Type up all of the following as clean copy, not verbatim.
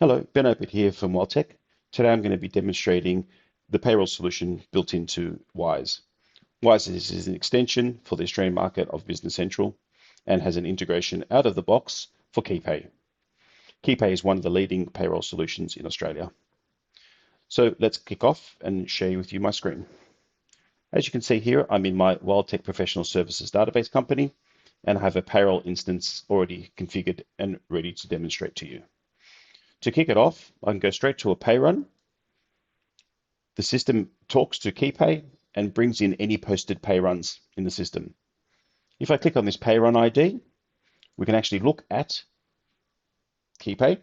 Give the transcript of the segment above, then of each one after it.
Hello, Ben Opit here from Wiise. Today I'm going to be demonstrating the payroll solution built into Wiise. Wiise is an extension for the Australian market of Business Central and has an integration out of the box for KeyPay. KeyPay is one of the leading payroll solutions in Australia. So let's kick off and share with you my screen. As you can see here, I'm in my Wiise Professional Services database company and I have a payroll instance already configured and ready to demonstrate to you. To kick it off, I can go straight to a pay run. The system talks to KeyPay and brings in any posted pay runs in the system. If I click on this pay run ID, we can actually look at KeyPay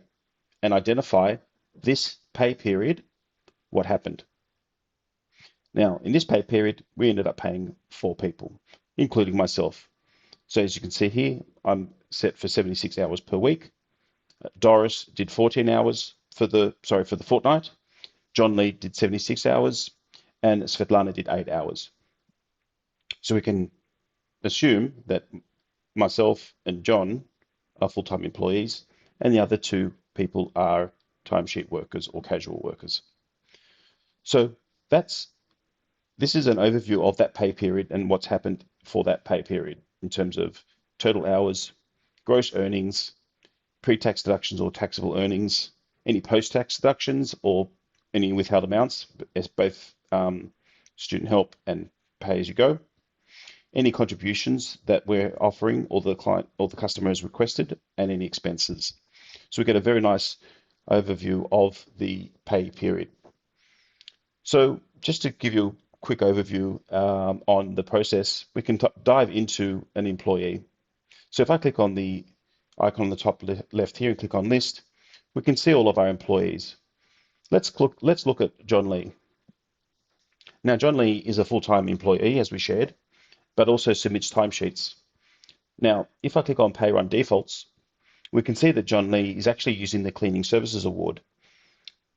and identify this pay period, what happened. Now, in this pay period, we ended up paying 4 people, including myself. So as you can see here, I'm set for 76 hours per week. Doris did 14 hours for the fortnight. John Lee did 76 hours and Svetlana did 8 hours. So we can assume that myself and John are full-time employees and the other 2 people are timesheet workers or casual workers. So this is an overview of that pay period and what's happened for that pay period in terms of total hours, gross earnings, pre-tax deductions or taxable earnings, any post-tax deductions or any withheld amounts, as both student help and pay as you go, any contributions that we're offering or the client or the customer has requested, and any expenses. So we get a very nice overview of the pay period. So just to give you a quick overview on the process, we can dive into an employee. So if I click on the icon on the top left here and click on list, we can see all of our employees. Let's look at John Lee. Now, John Lee is a full-time employee, as we shared, but also submits timesheets. Now, if I click on Pay Run Defaults, we can see that John Lee is actually using the Cleaning Services Award.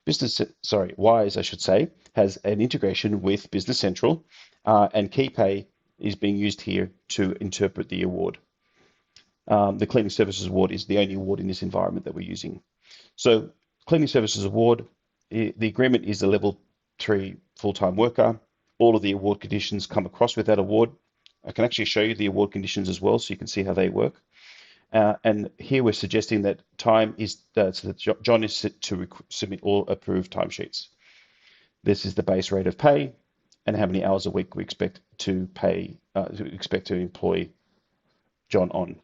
Wiise, I should say, has an integration with Business Central, and KeyPay is being used here to interpret the award. The Cleaning Services Award is the only award in this environment that we're using. So, Cleaning Services Award, the agreement is a level 3 full-time worker. All of the award conditions come across with that award. I can actually show you the award conditions as well so you can see how they work. And here we're suggesting that time is so that John is set to submit all approved timesheets. This is the base rate of pay and how many hours a week we expect to employ John on.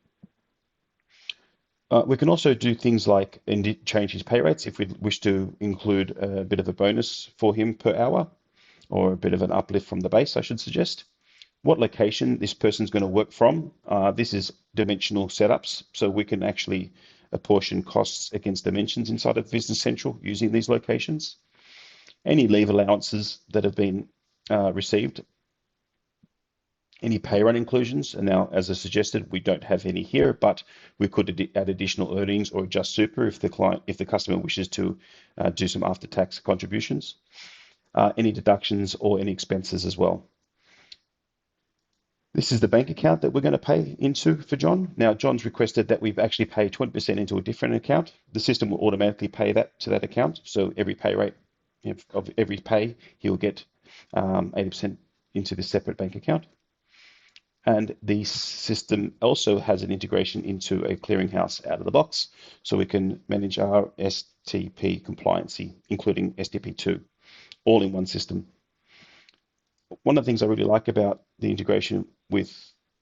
We can also do things like change his pay rates if we wish to include a bit of a bonus for him per hour or a bit of an uplift from the base, I should suggest. What location this person's going to work from. This is dimensional setups, so we can actually apportion costs against dimensions inside of Business Central using these locations. Any leave allowances that have been received. Any pay run inclusions, and now, as I suggested, we don't have any here, but we could add additional earnings or adjust super if the customer wishes to do some after-tax contributions. Any deductions or any expenses as well. This is the bank account that we're going to pay into for John. Now, John's requested that we've actually paid 20% into a different account. The system will automatically pay that to that account. So every pay rate of every pay, he'll get 80% into this separate bank account. And the system also has an integration into a clearinghouse out of the box, so we can manage our STP compliancy, including STP2, all in one system. One of the things I really like about the integration with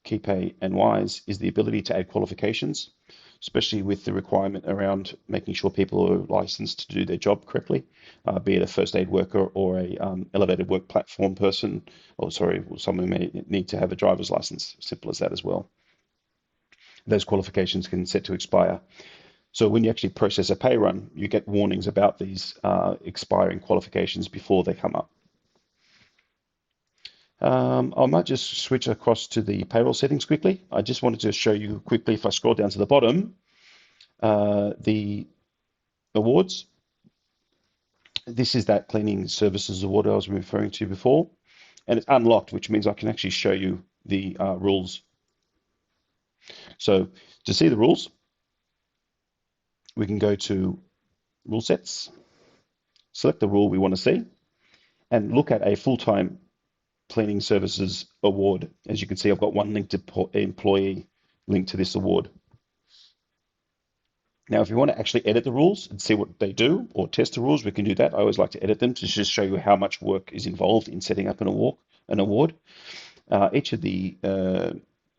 KeyPay and Wiise is the ability to add qualifications, especially with the requirement around making sure people are licensed to do their job correctly, be it a first aid worker or a elevated work platform person, someone who may need to have a driver's license, simple as that as well. Those qualifications can set to expire. So when you actually process a pay run, you get warnings about these expiring qualifications before they come up. I might just switch across to the payroll settings quickly. I just wanted to show you quickly, if I scroll down to the bottom, the awards. This is that Cleaning Services Award I was referring to before, and it's unlocked, which means I can actually show you the rules. So to see the rules, we can go to rule sets, select the rule we want to see, and look at a full-time cleaning services award. As you can see, I've got one linked to employee linked to this award. Now, if you want to actually edit the rules and see what they do or test the rules, we can do that. I always like to edit them to just show you how much work is involved in setting up an award. Each of the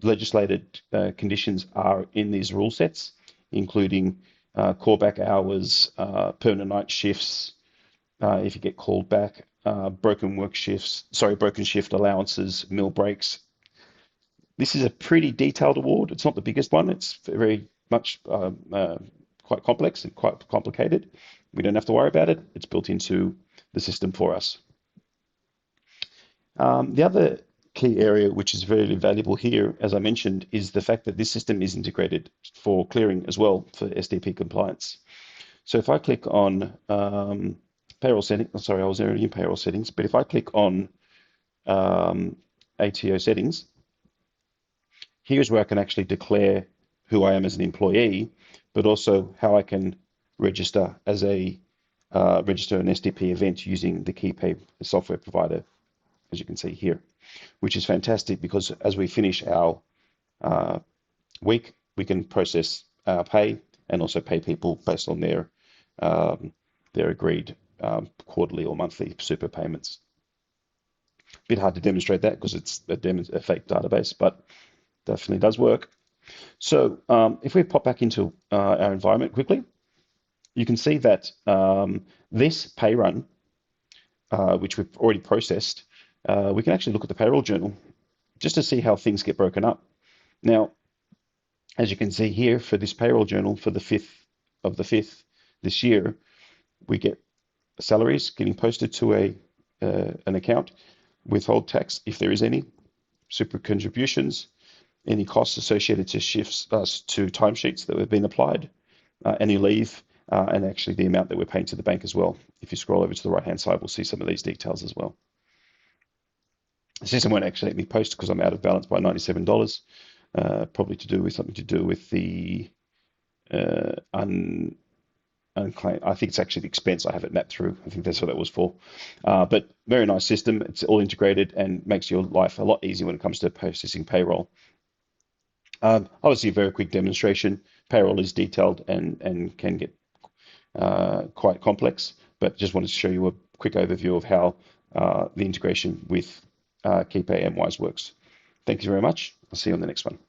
legislated conditions are in these rule sets, including callback hours, permanent night shifts, if you get called back, broken shift allowances, meal breaks. This is a pretty detailed award. It's not the biggest one. It's very much quite complex and quite complicated. We don't have to worry about it. It's built into the system for us. The other key area which is very valuable here, as I mentioned, is the fact that this system is integrated for clearing as well for SDP compliance. So if I click on payroll settings, sorry, I was already in payroll settings, but if I click on ATO settings, here's where I can actually declare who I am as an employee, but also how I can register as register an SDP event using the KeyPay software provider, as you can see here, which is fantastic because as we finish our week, we can process our pay and also pay people based on their agreed quarterly or monthly super payments. Bit hard to demonstrate that because it's a fake database, but definitely does work. So if we pop back into our environment quickly, you can see that this pay run, which we've already processed, we can actually look at the payroll journal just to see how things get broken up. Now, as you can see here for this payroll journal for the 5th of the 5th this year, we get salaries getting posted to an account, withhold tax if there is any, super contributions, any costs associated to shifts, to timesheets that have been applied, any leave, and actually the amount that we're paying to the bank as well. If you scroll over to the right-hand side, we'll see some of these details as well. The system won't actually let me post because I'm out of balance by $97, probably something to do with the unclaimed. I think it's actually the expense I have it mapped through. I think that's what that was for. But very nice system. It's all integrated and makes your life a lot easier when it comes to processing payroll. Obviously, a very quick demonstration. Payroll is detailed and can get quite complex, but just wanted to show you a quick overview of how the integration with KeyPay and Wiise works. Thank you very much. I'll see you on the next one.